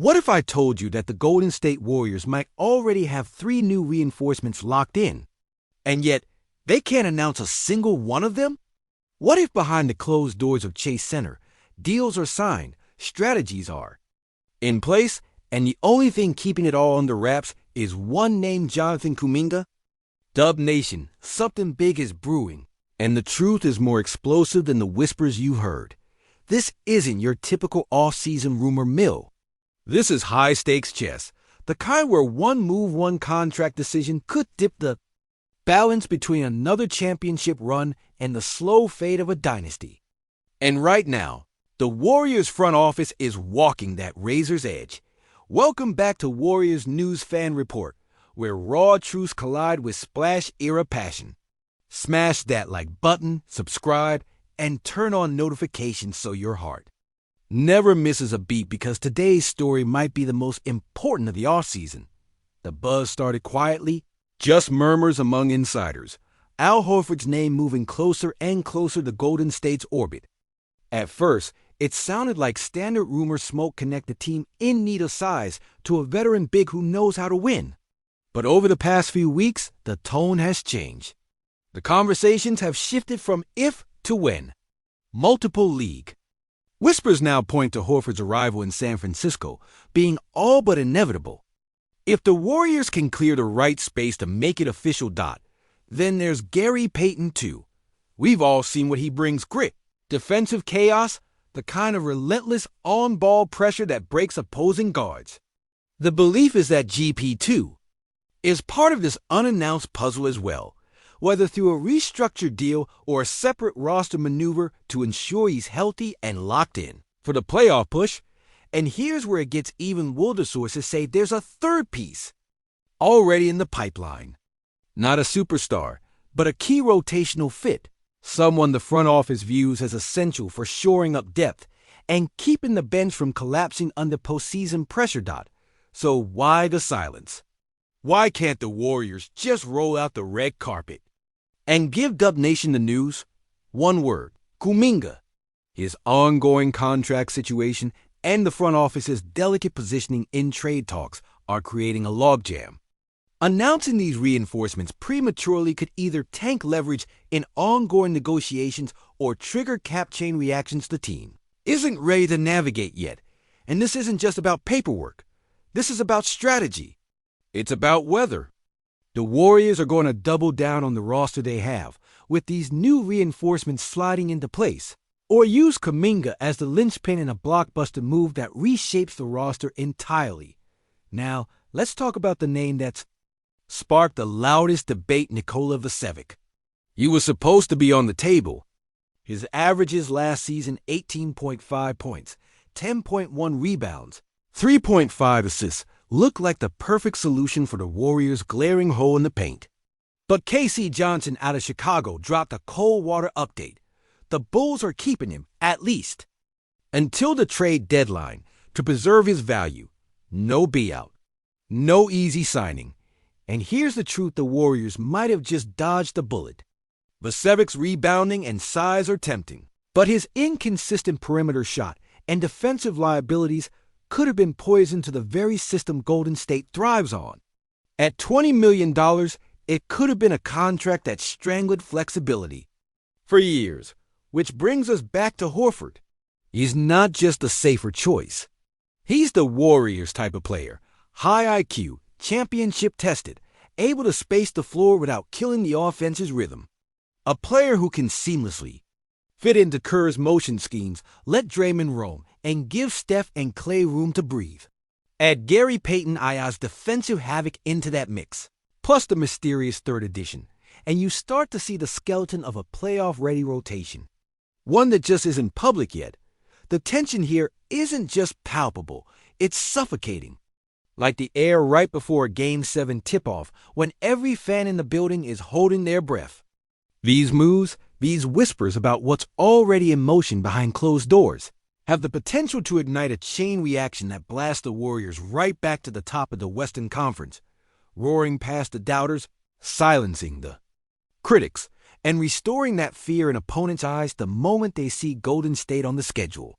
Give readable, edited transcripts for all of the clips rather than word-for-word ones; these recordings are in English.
What if I told you that the Golden State Warriors might already have 3 new reinforcements locked in, and yet they can't announce a single one of them? What if behind the closed doors of Chase Center, deals are signed, strategies are in place, and the only thing keeping it all under wraps is one name, Jonathan Kuminga? Dub Nation, something big is brewing, and the truth is more explosive than the whispers you heard. This isn't your typical off-season rumor mill. This is high-stakes chess, the kind where one move, one contract decision could dip the balance between another championship run and the slow fade of a dynasty. And right now, the Warriors front office is walking that razor's edge. Welcome back to Warriors News Fan Report, where raw truths collide with splash-era passion. Smash that like button, subscribe, and turn on notifications so your heart never misses a beat, because today's story might be the most important of the offseason. The buzz started quietly, just murmurs among insiders. Al Horford's name moving closer and closer to Golden State's orbit. At first, it sounded like standard rumor smoke connect a team in need of size to a veteran big who knows how to win. But over the past few weeks, the tone has changed. The conversations have shifted from if to when. Multiple league. Whispers now point to Horford's arrival in San Francisco being all but inevitable. If the Warriors can clear the right space to make it official, then there's Gary Payton too. We've all seen what he brings: grit, defensive chaos, the kind of relentless on-ball pressure that breaks opposing guards. The belief is that GP2 is part of this unannounced puzzle as well, whether through a restructured deal or a separate roster maneuver to ensure he's healthy and locked in for the playoff push. And here's where it gets even wilder. Sources say there's a third piece already in the pipeline. Not a superstar, but a key rotational fit. Someone the front office views as essential for shoring up depth and keeping the bench from collapsing under postseason pressure. So why the silence? Why can't the Warriors just roll out the red carpet and give Dub Nation the news? One word: Kuminga. His ongoing contract situation and the front office's delicate positioning in trade talks are creating a logjam. Announcing these reinforcements prematurely could either tank leverage in ongoing negotiations or trigger cap chain reactions the team isn't ready to navigate yet. And this isn't just about paperwork. This is about strategy. It's about weather. The Warriors are going to double down on the roster they have, with these new reinforcements sliding into place, or use Kuminga as the linchpin in a blockbuster move that reshapes the roster entirely. Now, let's talk about the name that's sparked the loudest debate: Nikola Vucevic. He was supposed to be on the table. His averages last season: 18.5 points, 10.1 rebounds, 3.5 assists, look like the perfect solution for the Warriors' glaring hole in the paint. But KC Johnson out of Chicago dropped a cold water update. The Bulls are keeping him, at least until the trade deadline, to preserve his value. No buyout. No easy signing. And here's the truth: the Warriors might have just dodged a bullet. Vucevic's rebounding and size are tempting, but his inconsistent perimeter shot and defensive liabilities could have been poison to the very system Golden State thrives on. At $20 million, it could have been a contract that strangled flexibility for years. Which brings us back to Horford. He's not just a safer choice. He's the Warriors type of player. High IQ, championship tested, able to space the floor without killing the offense's rhythm. A player who can seamlessly fit into Kerr's motion schemes, let Draymond roam, and give Steph and Klay room to breathe. Add Gary Payton II's defensive havoc into that mix, plus the mysterious third addition, and you start to see the skeleton of a playoff-ready rotation. One that just isn't public yet. The tension here isn't just palpable, it's suffocating. Like the air right before a Game 7 tip-off, when every fan in the building is holding their breath. These moves, these whispers about what's already in motion behind closed doors, have the potential to ignite a chain reaction that blasts the Warriors right back to the top of the Western Conference, roaring past the doubters, silencing the critics, and restoring that fear in opponents' eyes the moment they see Golden State on the schedule.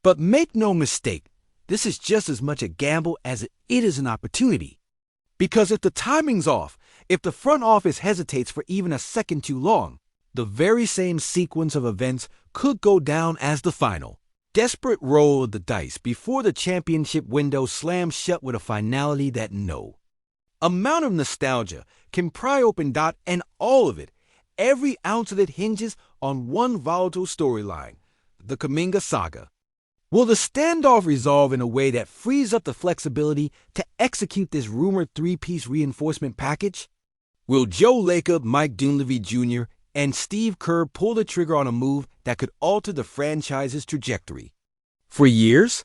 But make no mistake, this is just as much a gamble as it is an opportunity. Because if the timing's off, if the front office hesitates for even a second too long, the very same sequence of events could go down as the final desperate roll of the dice before the championship window slams shut with a finality that no amount of nostalgia can pry open. And all of it, every ounce of it hinges on one volatile storyline, the Kuminga saga. Will the standoff resolve in a way that frees up the flexibility to execute this rumored three-piece reinforcement package? Will Joe Lacob, Mike Dunleavy Jr., and Steve Kerr pull the trigger on a move that could alter the franchise's trajectory for years?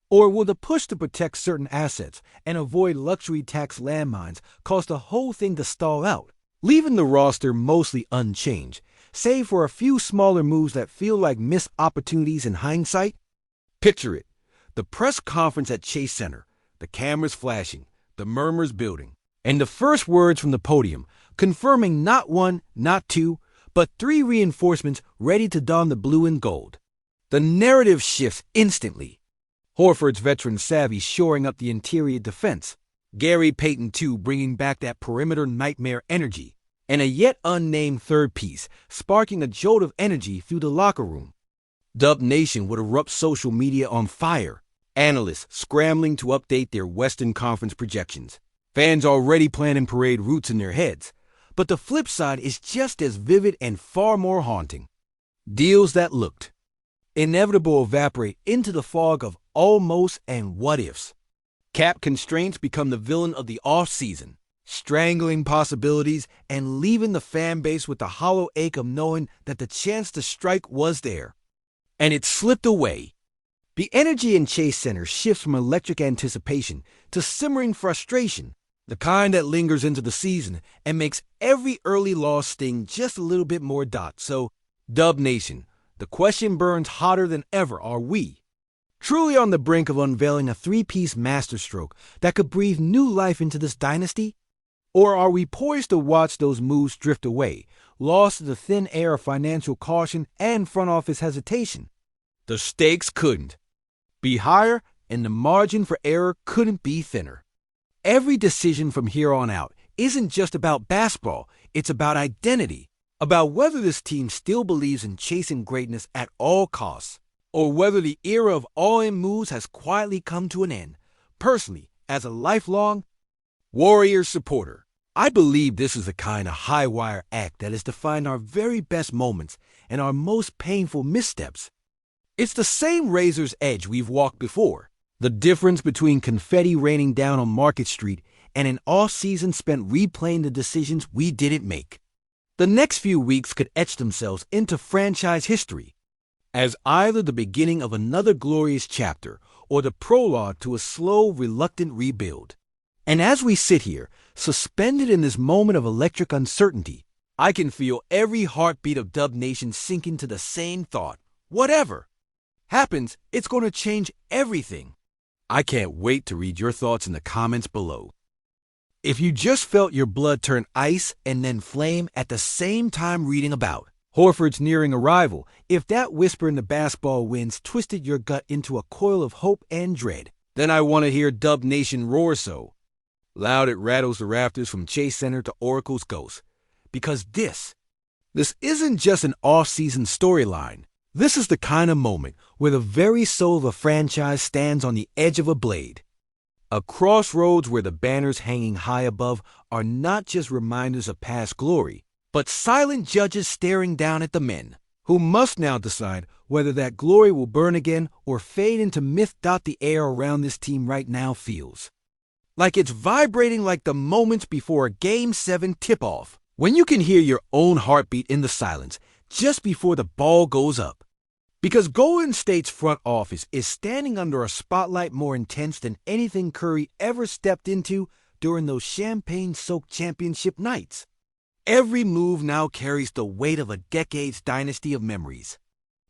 Or will the push to protect certain assets and avoid luxury tax landmines cause the whole thing to stall out, leaving the roster mostly unchanged, save for a few smaller moves that feel like missed opportunities in hindsight? Picture it, the press conference at Chase Center, the cameras flashing, the murmurs building, and the first words from the podium confirming not one, not two, but 3 reinforcements ready to don the blue and gold. The narrative shifts instantly. Horford's veteran savvy shoring up the interior defense, Gary Payton II bringing back that perimeter nightmare energy, and a yet unnamed third piece sparking a jolt of energy through the locker room. Dub Nation would erupt social media on fire, analysts scrambling to update their Western Conference projections, fans already planning parade routes in their heads. But the flip side is just as vivid and far more haunting. Deals that looked inevitable evaporate into the fog of almost and what-ifs. Cap constraints become the villain of the off-season, strangling possibilities and leaving the fan base with the hollow ache of knowing that the chance to strike was there. And it slipped away. The energy in Chase Center shifts from electric anticipation to simmering frustration, the kind that lingers into the season and makes every early loss sting just a little bit more. So, Dub Nation, the question burns hotter than ever. Are we truly on the brink of unveiling a 3-piece masterstroke that could breathe new life into this dynasty? Or are we poised to watch those moves drift away, lost to the thin air of financial caution and front office hesitation? The stakes couldn't be higher, and the margin for error couldn't be thinner. Every decision from here on out isn't just about basketball, it's about identity, about whether this team still believes in chasing greatness at all costs, or whether the era of all-in moves has quietly come to an end. Personally, as a lifelong Warriors supporter, I believe this is the kind of high-wire act that has defined our very best moments and our most painful missteps. It's the same razor's edge we've walked before. The difference between confetti raining down on Market Street and an off-season spent replaying the decisions we didn't make. The next few weeks could etch themselves into franchise history as either the beginning of another glorious chapter or the prologue to a slow, reluctant rebuild. And as we sit here, suspended in this moment of electric uncertainty, I can feel every heartbeat of Dub Nation sinking to the same thought. Whatever happens, it's going to change everything. I can't wait to read your thoughts in the comments below. If you just felt your blood turn ice and then flame at the same time reading about Horford's nearing arrival, if that whisper in the basketball winds twisted your gut into a coil of hope and dread, then I want to hear Dub Nation roar so loud it rattles the rafters from Chase Center to Oracle's Ghost. Because this isn't just an off-season storyline. This is the kind of moment where the very soul of a franchise stands on the edge of a blade. A crossroads where the banners hanging high above are not just reminders of past glory, but silent judges staring down at the men, who must now decide whether that glory will burn again or fade into myth. The air around this team right now feels like it's vibrating like the moments before a Game 7 tip-off, when you can hear your own heartbeat in the silence just before the ball goes up. Because Golden State's front office is standing under a spotlight more intense than anything Curry ever stepped into during those champagne-soaked championship nights. Every move now carries the weight of a decade's dynasty of memories,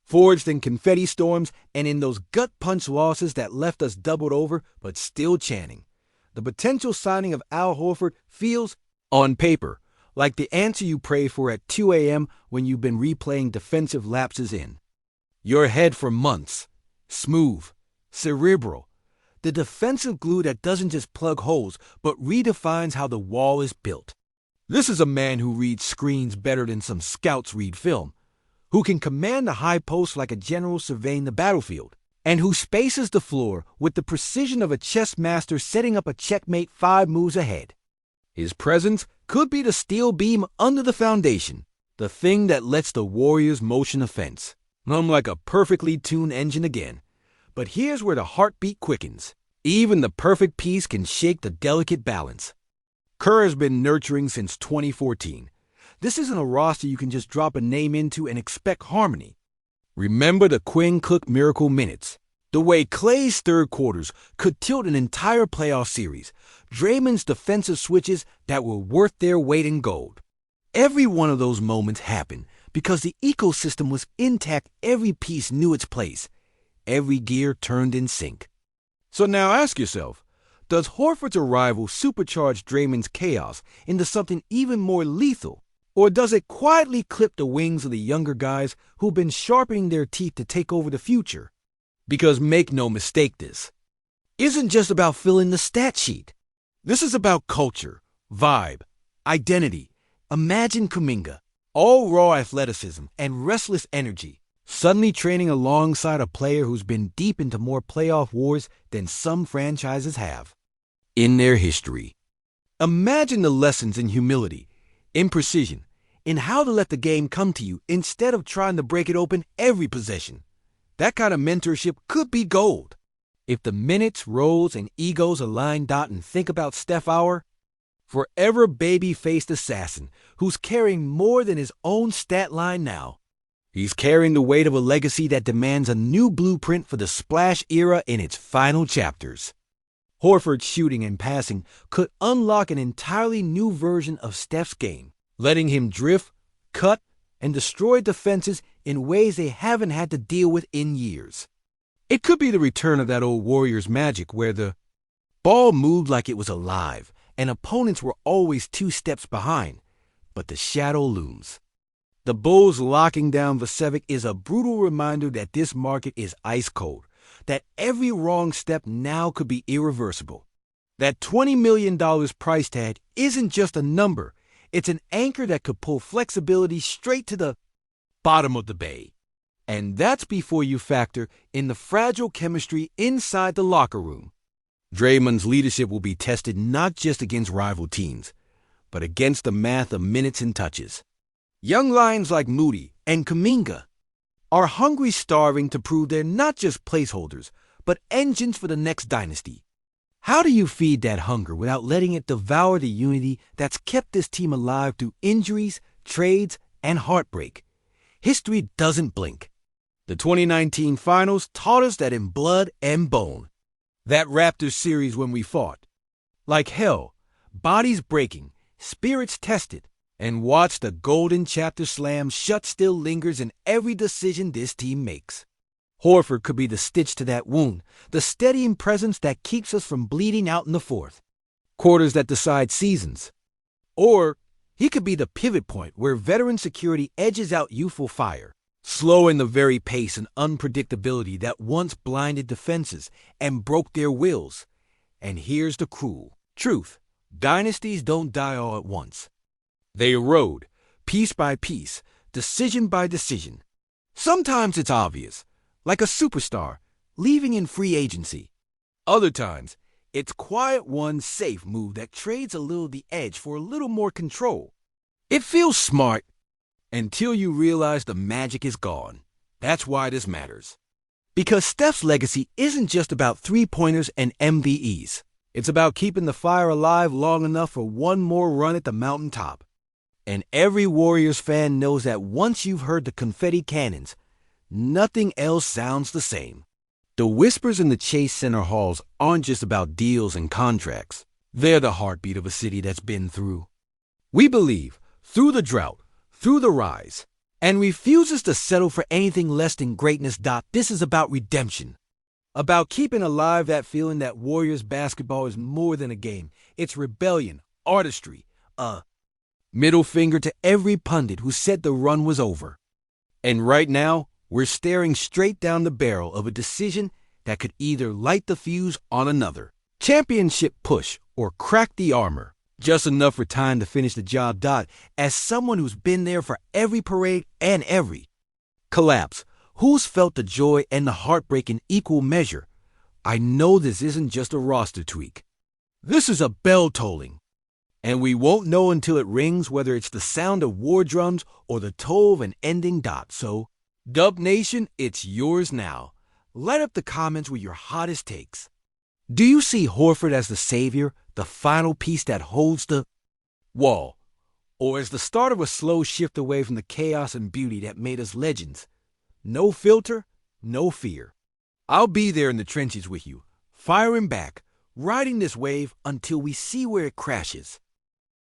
forged in confetti storms and in those gut-punch losses that left us doubled over but still chanting. The potential signing of Al Horford feels, on paper, like the answer you pray for at 2 a.m. when you've been replaying defensive lapses in your head for months. Smooth, cerebral, The defensive glue that doesn't just plug holes, but redefines how the wall is built. This is a man who reads screens better than some scouts read film, who can command the high post like a general surveying the battlefield, and who spaces the floor with the precision of a chess master setting up a checkmate 5 moves ahead. His presence could be the steel beam under the foundation, the thing that lets the Warriors motion a fence. I'm like a perfectly tuned engine again. But here's where the heartbeat quickens. Even the perfect piece can shake the delicate balance. Kerr has been nurturing since 2014. This isn't a roster you can just drop a name into and expect harmony. Remember the Quinn Cook miracle minutes. The way Clay's third quarters could tilt an entire playoff series. Draymond's defensive switches that were worth their weight in gold. Every one of those moments happened because the ecosystem was intact. Every piece knew its place. Every gear turned in sync. So now ask yourself, does Horford's arrival supercharge Draymond's chaos into something even more lethal? Or does it quietly clip the wings of the younger guys who've been sharpening their teeth to take over the future? Because make no mistake, this isn't just about filling the stat sheet. This is about culture, vibe, identity. Imagine Kuminga, all raw athleticism and restless energy, suddenly training alongside a player who's been deep into more playoff wars than some franchises have in their history. Imagine the lessons in humility, in precision, in how to let the game come to you instead of trying to break it open every possession. That kind of mentorship could be gold. If the minutes, roles, and egos align. And think about Steph Hour, forever baby-faced assassin who's carrying more than his own stat line now. He's carrying the weight of a legacy that demands a new blueprint for the splash era in its final chapters. Horford's shooting and passing could unlock an entirely new version of Steph's game, letting him drift, cut, and destroy defenses in ways they haven't had to deal with in years. It could be the return of that old Warriors magic where the ball moved like it was alive and opponents were always 2 steps behind, but the shadow looms. The Bulls locking down Vucevic is a brutal reminder that this market is ice cold, that every wrong step now could be irreversible. That $20 million price tag isn't just a number, it's an anchor that could pull flexibility straight to the bottom of the bay. And that's before you factor in the fragile chemistry inside the locker room. Draymond's leadership will be tested not just against rival teams, but against the math of minutes and touches. Young lions like Moody and Kuminga are hungry, starving to prove they're not just placeholders, but engines for the next dynasty. How do you feed that hunger without letting it devour the unity that's kept this team alive through injuries, trades, and heartbreak? History doesn't blink. The 2019 finals taught us that in blood and bone. That Raptors series when we fought like hell, bodies breaking, spirits tested, and watch the golden chapter slam shut still lingers in every decision this team makes. Horford could be the stitch to that wound, the steadying presence that keeps us from bleeding out in the fourth quarters that decide seasons. Or he could be the pivot point where veteran security edges out youthful fire, slowing the very pace and unpredictability that once blinded defenses and broke their wills. And here's the cruel truth. Dynasties don't die all at once. They erode, piece by piece, decision by decision. Sometimes it's obvious, like a superstar leaving in free agency. Other times, it's quiet one safe move that trades a little the edge for a little more control. It feels smart until you realize the magic is gone. That's why this matters. Because Steph's legacy isn't just about three-pointers and MVEs. It's about keeping the fire alive long enough for one more run at the mountaintop. And every Warriors fan knows that once you've heard the confetti cannons, nothing else sounds the same. The whispers in the Chase Center halls aren't just about deals and contracts. They're the heartbeat of a city that's been through. We believe, through the drought, through the rise, and refuses to settle for anything less than greatness. This is about redemption. About keeping alive that feeling that Warriors basketball is more than a game. It's rebellion, artistry, a middle finger to every pundit who said the run was over. And right now, we're staring straight down the barrel of a decision that could either light the fuse on another. Championship push or crack the armor. Just enough for time to finish the job. As someone who's been there for every parade and every collapse, who's felt the joy and the heartbreak in equal measure? I know this isn't just a roster tweak. This is a bell tolling. And we won't know until it rings whether it's the sound of war drums or the toll of an ending dot. So, Dub Nation, it's yours now. Light up the comments with your hottest takes. Do you see Horford as the savior, the final piece that holds the wall? Or as the start of a slow shift away from the chaos and beauty that made us legends? No filter, no fear. I'll be there in the trenches with you, firing back, riding this wave until we see where it crashes.